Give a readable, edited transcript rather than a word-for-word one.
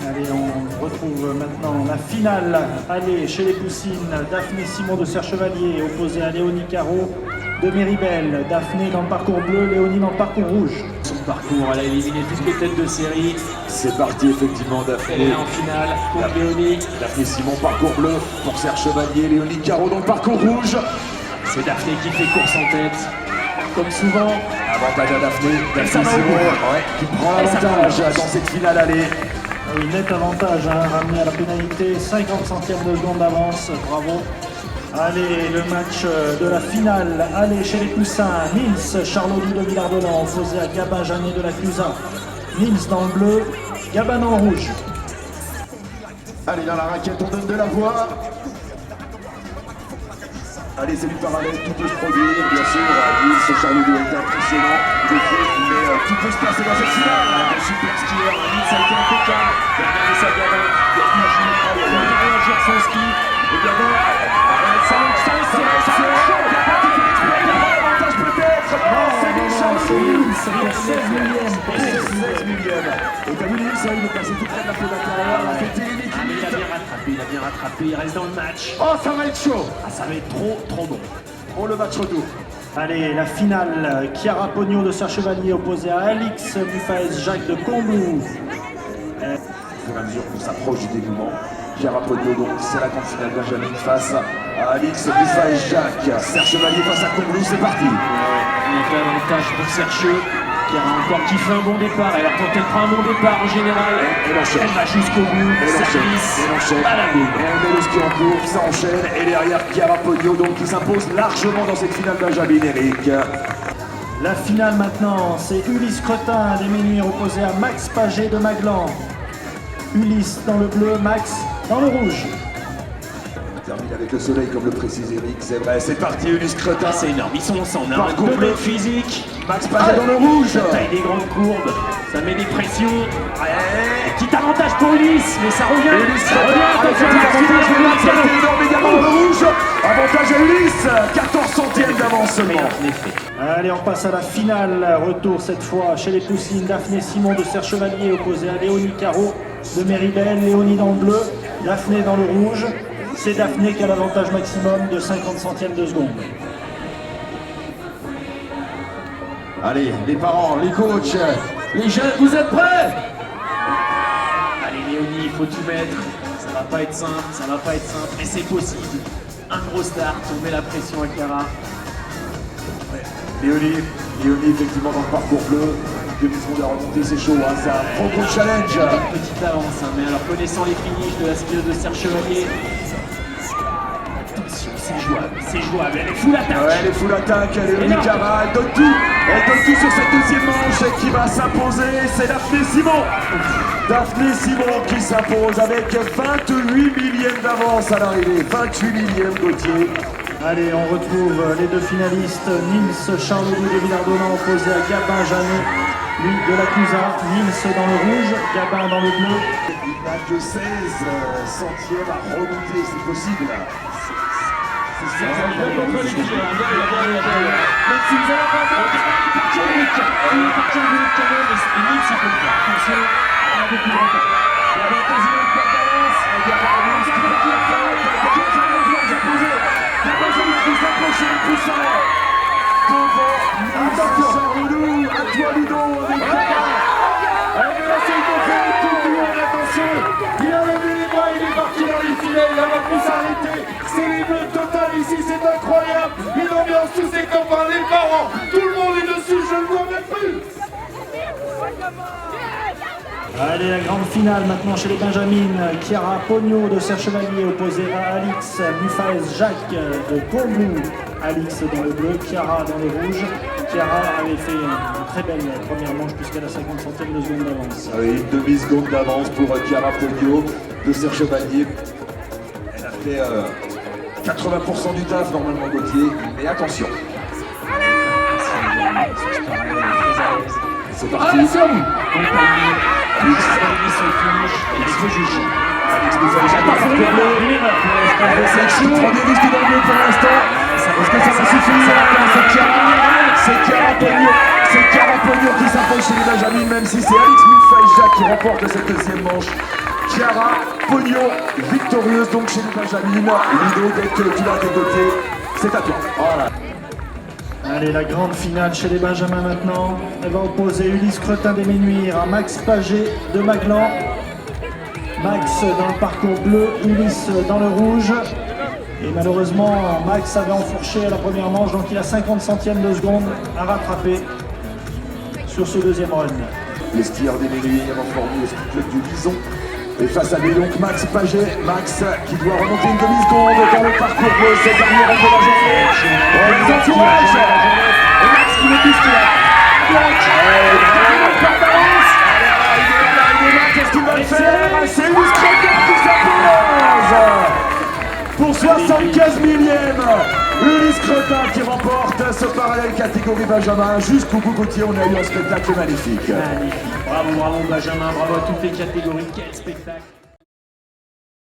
Allez, on retrouve maintenant la finale. Allez, chez les Poussines, Daphné Simon de Serre-Chevalier, opposée à Léonie Caro de Méribel. Daphné dans le parcours bleu, Léonie dans le parcours rouge. Son parcours, elle a éliminé toutes les têtes de série. C'est parti effectivement, Daphné. Elle est en finale contre Léonie. Daphné Simon, parcours bleu pour Serre-Chevalier, Léonie Caro dans le parcours rouge. C'est Daphné qui fait course en tête, comme souvent. Avantage à Daphné, ça Daphné va au Simon bout. qui prend l'avantage dans cette finale allée. Oui, net avantage, ramené à la pénalité, 50 centièmes de seconde d'avance, bravo. Allez, le match de la finale, allez, chez les Poussins, Nils Charlot de Villardelan, opposé à Gabin Janet de la Clusa. Nils dans le bleu, Gabin en rouge. Allez, dans la raquette, on donne de la voix. Allez, c'est du parallèle, tout peut se produire, bien sûr. Nils Charlot est impressionnant, mais tout peut se passer dans cette finale. Un super skieur, Nils a été impeccable. Regardez ça, Gabin. Il a réagir son ski. Et Gabin, ça manque ça, c'est chaud. Gabin qui fait l'exploit, il a l'avantage peut-être. C'est des Charlots. C'est 16 millième. 16 millième. Et t'as vu Nils, il est passé tout près de la fenêtre intérieure, il a fait télémécanique. Il a bien rattrapé, il reste dans le match. Oh, ça va être chaud. Ah, ça va être trop bon. Pour le match retour. Allez, la finale, Chiara Pogno de Serre-Chevalier opposée à Alix Mufaes Jacques de Combloux. Au fur et à mesure qu'on s'approche du dénouement, Chiara Pogno, donc c'est la grande finale Benjamin face à Alix Mufaes Jacques. Serre-Chevalier face à Combloux, c'est parti. Il fait avantage pour Sercheux, qui a encore kiffé un bon départ. Alors quand elle prend un bon départ en général, Elle enchaîne. elle va jusqu'au bout, Elle service enchaîne. à la boule. Et on met le ski en cours, ça enchaîne. Et derrière, Chiara Pogno, donc qui s'impose largement dans cette finale Benjamin Eric. La finale maintenant, c'est Ulysse Cretin des Menhirs opposé à Max Paget de Maglan. Ulysse dans le bleu, Max dans le rouge. On termine avec le soleil comme le précise Eric, c'est vrai. C'est parti, Ulysse Cretin. Ah, c'est énorme, ils sont ensemble. Parcours Deux bleu. bêtes physiques. Max Paget dans le rouge. Ça taille des grandes courbes, ça met des pressions. Petit avantage pour Ulysse, mais ça revient. Ulysse Ça Cretin, revient, avec attention, un avantage de Max attention. Paget énorme également dans le rouge. Avantage à Ulysse, 14 centièmes d'avancement. En effet. Allez, on passe à la finale. Retour cette fois chez les Poussines. Daphné Simon de Serre-Chevalier opposée à Léonie Caro de Méribel. Léonie dans le bleu, Daphné dans le rouge. C'est Daphné qui a l'avantage maximum de 50 centièmes de seconde. Allez, les parents, les coachs, les jeunes, vous êtes prêts? Allez Léonie, il faut tout mettre. Ça va pas être simple, mais c'est possible. Un gros start, on met la pression à Chiara. Léonie, effectivement dans le parcours bleu, 2 secondes à remonter, c'est chaud, hein, c'est un gros challenge. Une petite avance, mais alors connaissant les finishes de la skieuse de Serre-Chevalier, attention, c'est jouable, elle est full attaque. Ouais, elle est full attaque, Léonie Caro, elle donne tout sur cette deuxième manche et qui va s'imposer, c'est Daphné Simon. Daphné Simon qui s'impose avec 28 millièmes d'avance à l'arrivée, 28 millièmes Gauthier. Allez, on retrouve les deux finalistes. Nils Charlot de Villardelan opposé à Gabin Janet, lui de la Clusa. Nils dans le rouge, Gabin dans le bleu. Il n'a que 16 centièmes à remonter, c'est possible. C'est il a levé les bras, il est parti dans les filets, il n'a pas pu s'arrêter. C'est les bleus total ici, c'est incroyable. Une ambiance, tous ces copains, les parents, tout le monde est dessus, je ne le vois même plus. Allez, la grande finale maintenant chez les Benjamines. Chiara Pogno de Serre-Chevalier opposée à Alix Mufaes Jacques de Combloux. Alix dans le bleu, Chiara dans le rouge. Chiara avait fait une très belle première manche puisqu'elle a 50 centièmes de seconde d'avance. Oui, une demi-seconde d'avance pour Chiara Pogno de Serre-Chevalier. Elle a fait 80% du taf normalement Gauthier, mais attention. C'est parti. Alix Mufaes Jacques dans le bleu. C'est qui prend des risques dans le bleu pour l'instant. Est-ce que ça va suffire? C'est Chiara Pogno qui s'impose chez les Benjamins, même si c'est Alix Mufaes Jacques qui remporte cette deuxième manche. Chiara Pogno, victorieuse donc chez les Benjamines. Ludo, dès que tu l'as à tes côtés, c'est à toi. Voilà. Allez, la grande finale chez les Benjamins maintenant. Elle va opposer Ulysse Cretin des Ménuires à Max Paget de Maglan. Max dans le parcours bleu, Ulysse dans le rouge. Et malheureusement, Max avait enfourché à la première manche, donc il a 50 centièmes de seconde à rattraper sur ce deuxième run. Les skieurs des Ménuires formés au ski club du Lison. Et face à lui donc Max Paget, Max qui doit remonter une demi-seconde dans le parcours bleu, c'est le dernier run de la journée. Les entourages et Max qui le bouscule. Qu'est-ce qu'il va le faire? C'est Ulysse Cretin qui s'impose pour 75 millième. Ulysse Cretin qui remporte ce parallèle catégorie Benjamin. Jusqu'au bout, Gauthier, on a eu un spectacle magnifique. Magnifique. Bravo, bravo Benjamin, bravo à toutes les catégories. Quel spectacle!